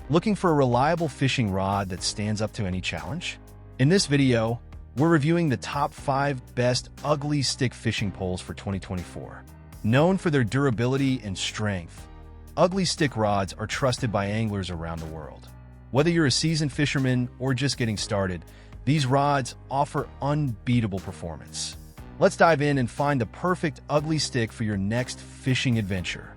Looking for a reliable fishing rod that stands up to any challenge? In this video, we're reviewing the top 5 best UGLY stick fishing poles for 2024. Known for their durability and strength, UGLY stick rods are trusted by anglers around the world. Whether you're a seasoned fisherman or just getting started, these rods offer unbeatable performance. Let's dive in and find the perfect UGLY stick for your next fishing adventure.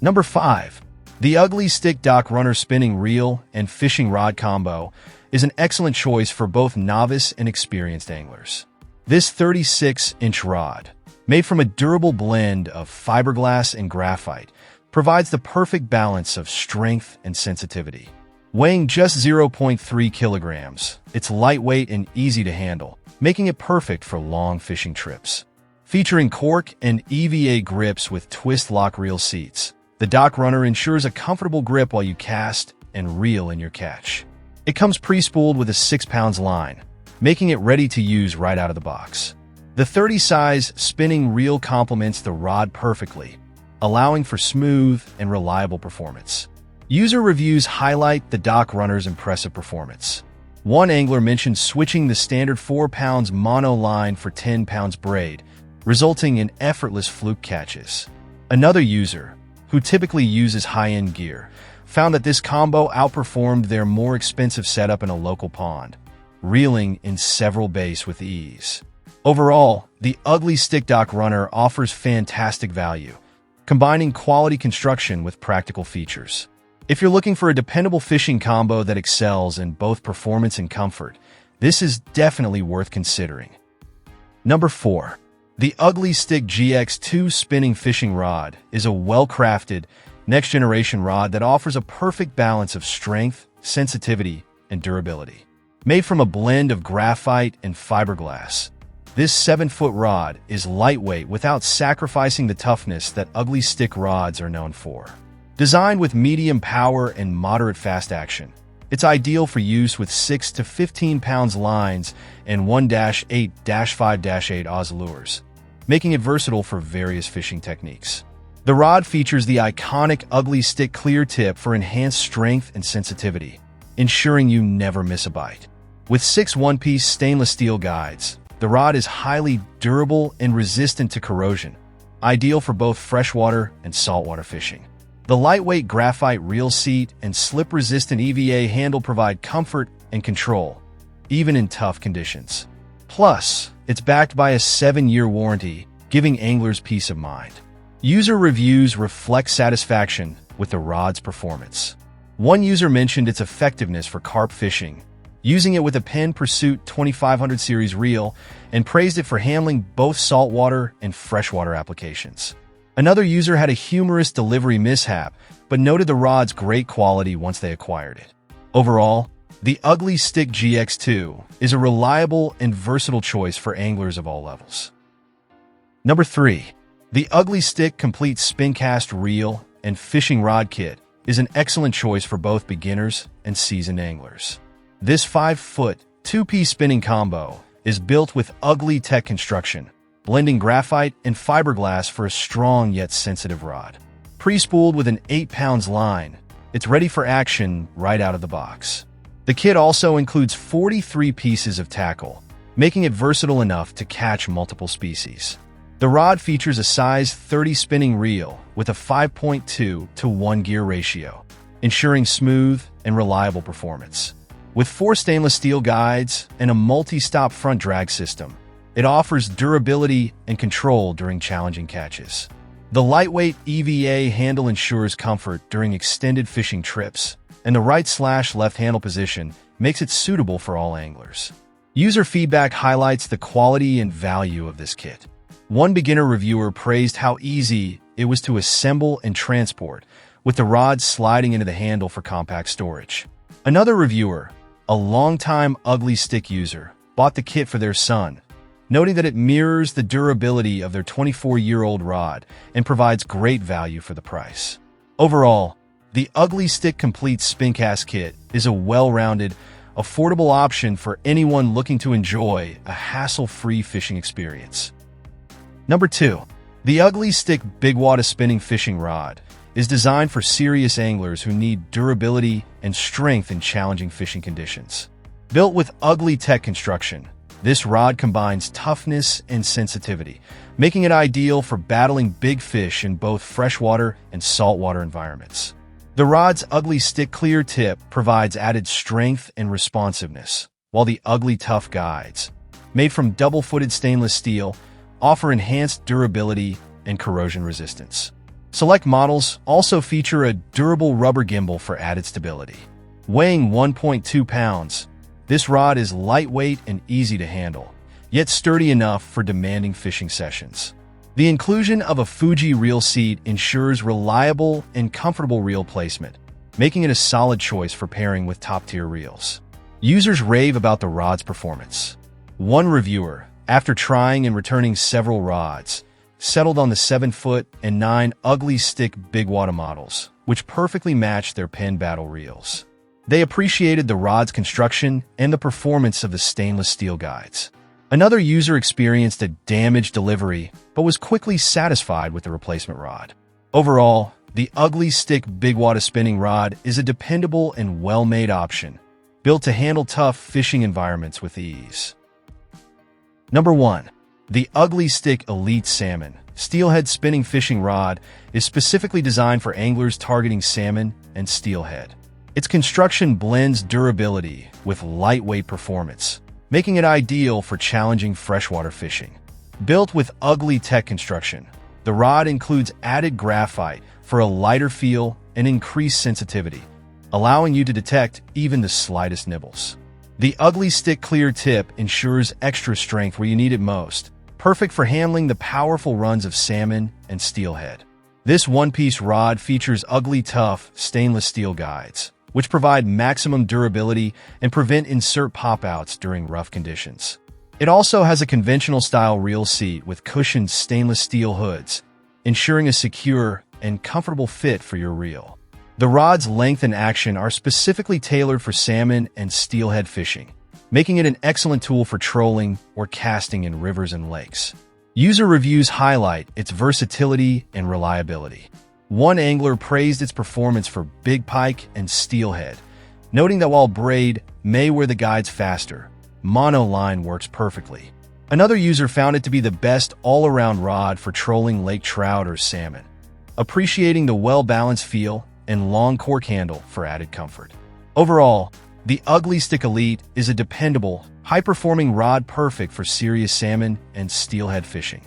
Number 5. The UGLY Stick Dock Runner Spinning Reel and Fishing Rod Combo is an excellent choice for both novice and experienced anglers. This 36-inch rod, made from a durable blend of fiberglass and graphite, provides the perfect balance of strength and sensitivity. Weighing just 0.3 kilograms, it's lightweight and easy to handle, making it perfect for long fishing trips. Featuring cork and EVA grips with twist lock reel seats, the Dock Runner ensures a comfortable grip while you cast and reel in your catch. It comes pre-spooled with a 6-pound line, making it ready to use right out of the box. The 30-size spinning reel complements the rod perfectly, allowing for smooth and reliable performance. User reviews highlight the Dock Runner's impressive performance. One angler mentioned switching the standard 4-pound mono line for 10 pounds braid, resulting in effortless fluke catches. Another user, who typically uses high-end gear, found that this combo outperformed their more expensive setup in a local pond, reeling in several bass with ease. Overall, the UGLY Stick Dock Runner offers fantastic value, combining quality construction with practical features. If you're looking for a dependable fishing combo that excels in both performance and comfort, this is definitely worth considering. Number 4. The UGLY Stick GX2 Spinning Fishing Rod is a well-crafted, next-generation rod that offers a perfect balance of strength, sensitivity, and durability. Made from a blend of graphite and fiberglass, this 7-foot rod is lightweight without sacrificing the toughness that UGLY stick rods are known for. Designed with medium power and moderate fast action, it's ideal for use with 6 to 15 pounds lines and 1-8-5-8 Oz lures, making it versatile for various fishing techniques. The rod features the iconic UGLY stick clear tip for enhanced strength and sensitivity, ensuring you never miss a bite. With 6 one-piece stainless steel guides, the rod is highly durable and resistant to corrosion, ideal for both freshwater and saltwater fishing. The lightweight graphite reel seat and slip-resistant EVA handle provide comfort and control, even in tough conditions. Plus, it's backed by a 7-year warranty, giving anglers peace of mind. User reviews reflect satisfaction with the rod's performance. One user mentioned its effectiveness for carp fishing, using it with a Penn Pursuit 2500 series reel, and praised it for handling both saltwater and freshwater applications. Another user had a humorous delivery mishap, but noted the rod's great quality once they acquired it. Overall, the UGLY Stick GX2 is a reliable and versatile choice for anglers of all levels. Number 3. The UGLY Stick Complete Spincast Reel and Fishing Rod Kit is an excellent choice for both beginners and seasoned anglers. This 5-foot, 2-piece spinning combo is built with UGLY tech construction, blending graphite and fiberglass for a strong yet sensitive rod. Pre-spooled with an 8-pound line, it's ready for action right out of the box. The kit also includes 43 pieces of tackle, making it versatile enough to catch multiple species. The rod features a size 30 spinning reel with a 5.2 to 1 gear ratio, ensuring smooth and reliable performance. With 4 stainless steel guides and a multi-stop front drag system, it offers durability and control during challenging catches. The lightweight EVA handle ensures comfort during extended fishing trips, and the right/left handle position makes it suitable for all anglers. User feedback highlights the quality and value of this kit. One beginner reviewer praised how easy it was to assemble and transport, with the rod sliding into the handle for compact storage. Another reviewer, a longtime UGLY stick user, bought the kit for their son, noting that it mirrors the durability of their 24-year-old rod and provides great value for the price. Overall, the UGLY Stick Complete Spincast Kit is a well-rounded, affordable option for anyone looking to enjoy a hassle-free fishing experience. Number 2. The UGLY Stick Bigwater Spinning Fishing Rod is designed for serious anglers who need durability and strength in challenging fishing conditions. Built with UGLY STIK construction, this rod combines toughness and sensitivity, making it ideal for battling big fish in both freshwater and saltwater environments. The rod's UGLY STIK clear tip provides added strength and responsiveness, while the UGLY Tough guides, made from double-footed stainless steel, offer enhanced durability and corrosion resistance. Select models also feature a durable rubber gimbal for added stability. Weighing 1.2 pounds, this rod is lightweight and easy to handle, yet sturdy enough for demanding fishing sessions. The inclusion of a Fuji reel seat ensures reliable and comfortable reel placement, making it a solid choice for pairing with top-tier reels. Users rave about the rod's performance. One reviewer, after trying and returning several rods, settled on the 7-foot and 9 UGLY STIK Bigwater models, which perfectly matched their Penn Battle reels. They appreciated the rod's construction and the performance of the stainless steel guides. Another user experienced a damaged delivery, but was quickly satisfied with the replacement rod. Overall, the UGLY STIK Bigwater spinning rod is a dependable and well-made option, built to handle tough fishing environments with ease. Number 1. The UGLY STIK Elite Salmon Steelhead Spinning Fishing Rod is specifically designed for anglers targeting salmon and steelhead. Its construction blends durability with lightweight performance, making it ideal for challenging freshwater fishing. Built with UGLY STIK construction, the rod includes added graphite for a lighter feel and increased sensitivity, allowing you to detect even the slightest nibbles. The UGLY STIK clear tip ensures extra strength where you need it most, perfect for handling the powerful runs of salmon and steelhead. This one-piece rod features UGLY Tough stainless steel guides, which provide maximum durability and prevent insert pop-outs during rough conditions. It also has a conventional style reel seat with cushioned stainless steel hoods, ensuring a secure and comfortable fit for your reel. The rod's length and action are specifically tailored for salmon and steelhead fishing, making it an excellent tool for trolling or casting in rivers and lakes. User reviews highlight its versatility and reliability. One angler praised its performance for big pike and steelhead, noting that while braid may wear the guides faster, monoline works perfectly. Another user found it to be the best all-around rod for trolling lake trout or salmon, appreciating the well-balanced feel and long cork handle for added comfort. Overall, the UGLY STIK Elite is a dependable, high-performing rod perfect for serious salmon and steelhead fishing.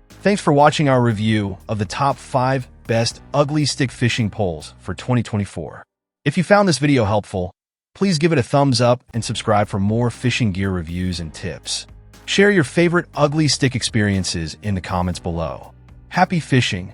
Thanks for watching our review of the top 5 best UGLY STIK fishing poles for 2024. If you found this video helpful, please give it a thumbs up and subscribe for more fishing gear reviews and tips. Share your favorite UGLY STIK experiences in the comments below. Happy fishing!